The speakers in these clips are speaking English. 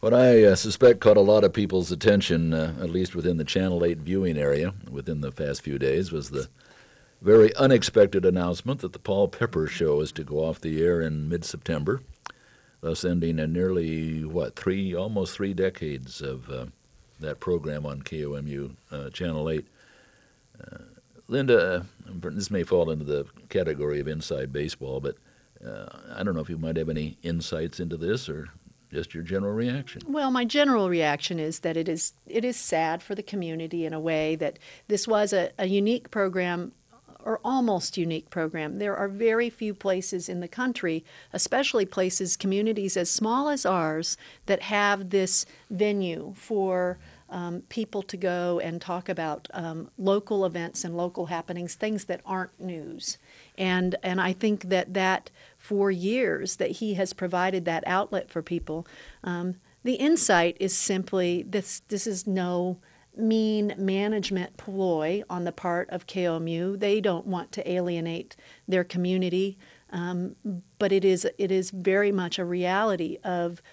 What I suspect caught a lot of people's attention, at least within the Channel 8 viewing area, within the past few days, was the very unexpected announcement that the Paul Pepper Show is to go off the air in mid-September, thus ending a nearly, almost 3 decades of that program on KOMU Channel 8. Lynda, this may fall into the category of inside baseball, but I don't know if you might have any insights into this or just your general reaction. Well, my general reaction is that it is sad for the community in a way that this was a unique program, or almost unique program. There are very few places in the country, especially places, communities as small as ours, that have this venue for people to go and talk about local events and local happenings, things that aren't news. And I think that for years that he has provided that outlet for people. The insight is simply this is no mean management ploy on the part of KOMU. They don't want to alienate their community, but it is very much a reality of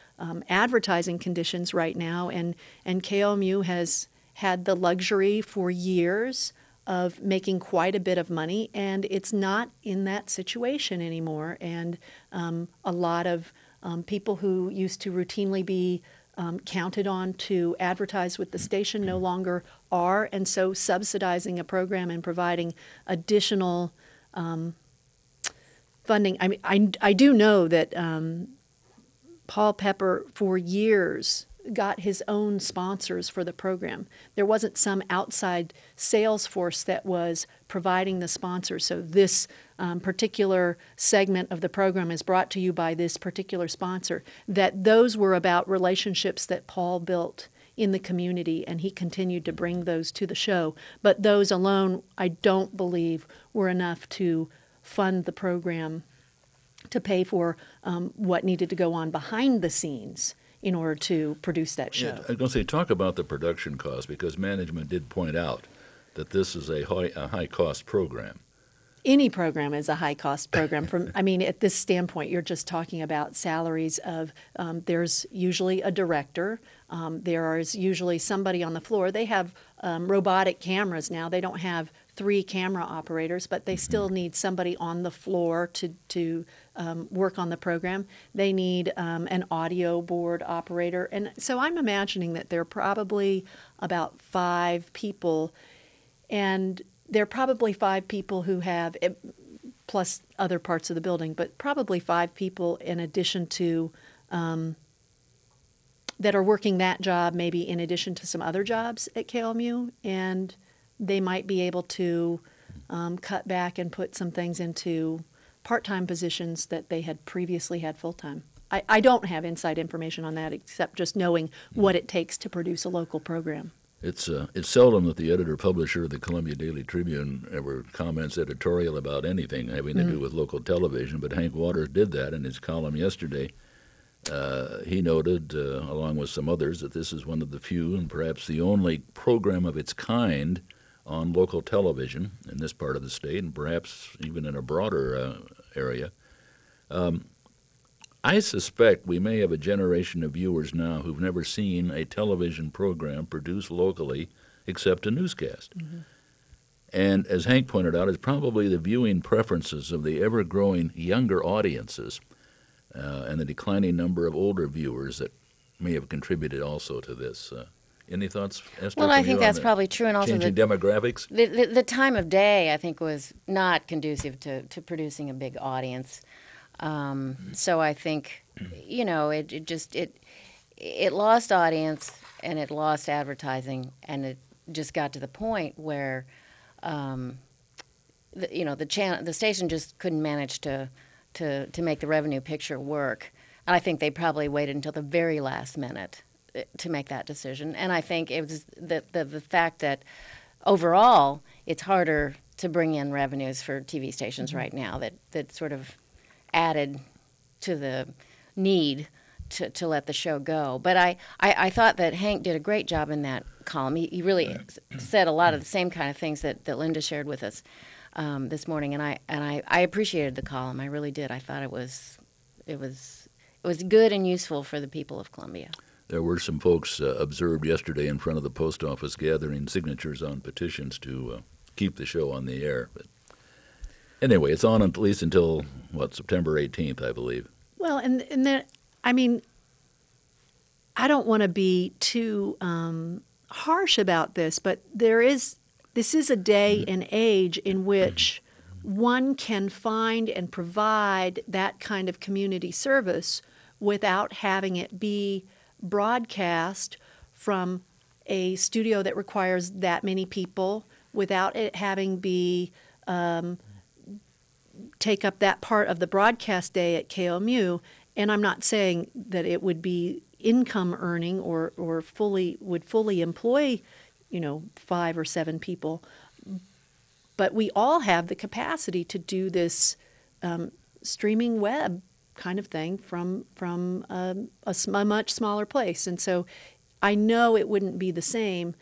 advertising conditions right now, and KOMU has had the luxury for years of making quite a bit of money, and it's not in that situation anymore. And a lot of people who used to routinely be counted on to advertise with the station no longer are, and so subsidizing a program and providing additional funding. I mean, I do know that Paul Pepper for years got his own sponsors for the program. There wasn't some outside sales force that was providing the sponsors. So this particular segment of the program is brought to you by this particular sponsor. That those were about relationships that Paul built in the community, and he continued to bring those to the show. But those alone, I don't believe, were enough to fund the program, to pay for what needed to go on behind the scenes in order to produce that show. Yeah, I was going to say, talk about the production cost, because management did point out that this is a high-cost program. Any program is a high-cost program. At this standpoint, you're just talking about salaries of, there's usually a director, there is usually somebody on the floor. They have robotic cameras now. They don't have 3 camera operators, but they still need somebody on the floor to work on the program. They need an audio board operator. And so I'm imagining that there are probably about 5 people, and there are probably 5 people who have, plus other parts of the building, but probably 5 people in addition to, that are working that job maybe in addition to some other jobs at KOMU, and they might be able to cut back and put some things into part-time positions that they had previously had full-time. I don't have inside information on that except just knowing what it takes to produce a local program. It's seldom that the editor-publisher of the Columbia Daily Tribune ever comments editorial about anything having to do with local television, but Hank Waters did that in his column yesterday. He noted, along with some others, that this is one of the few and perhaps the only program of its kind on local television in this part of the state, and perhaps even in a broader area. I suspect we may have a generation of viewers now who've never seen a television program produced locally except a newscast. Mm-hmm. And as Hank pointed out, it's probably the viewing preferences of the ever-growing younger audiences and the declining number of older viewers that may have contributed also to this. Any thoughts, Esther? Well, I think that's probably true, and also changing demographics. The time of day, I think, was not conducive to producing a big audience. So I think, it lost audience and it lost advertising, and it just got to the point where, the station just couldn't manage to make the revenue picture work. And I think they probably waited until the very last minute to make that decision. And I think it was the fact that overall it's harder to bring in revenues for TV stations right now that sort of added to the need to let the show go. But I thought that Hank did a great job in that column. He really said a lot of the same kind of things that Lynda shared with us this morning, and I appreciated the column. I really did. I thought it was good and useful for the people of Columbia. There were some folks observed yesterday in front of the post office gathering signatures on petitions to keep the show on the air. But anyway, it's on at least until, September 18th, I believe. Well, and then, I mean, I don't want to be too harsh about this, but this is a day and age in which one can find and provide that kind of community service without having it be broadcast from a studio that requires that many people, without it having take up that part of the broadcast day at KOMU. And I'm not saying that it would be income earning or would fully employ, 5 or 7 people. But we all have the capacity to do this streaming web kind of thing from a much smaller place. And so I know it wouldn't be the same,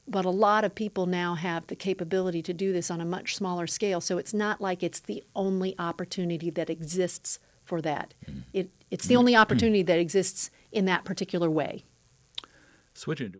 but a lot of people now have the capability to do this on a much smaller scale. So it's not like it's the only opportunity that exists for that. It's the only opportunity that exists in that particular way. Switching to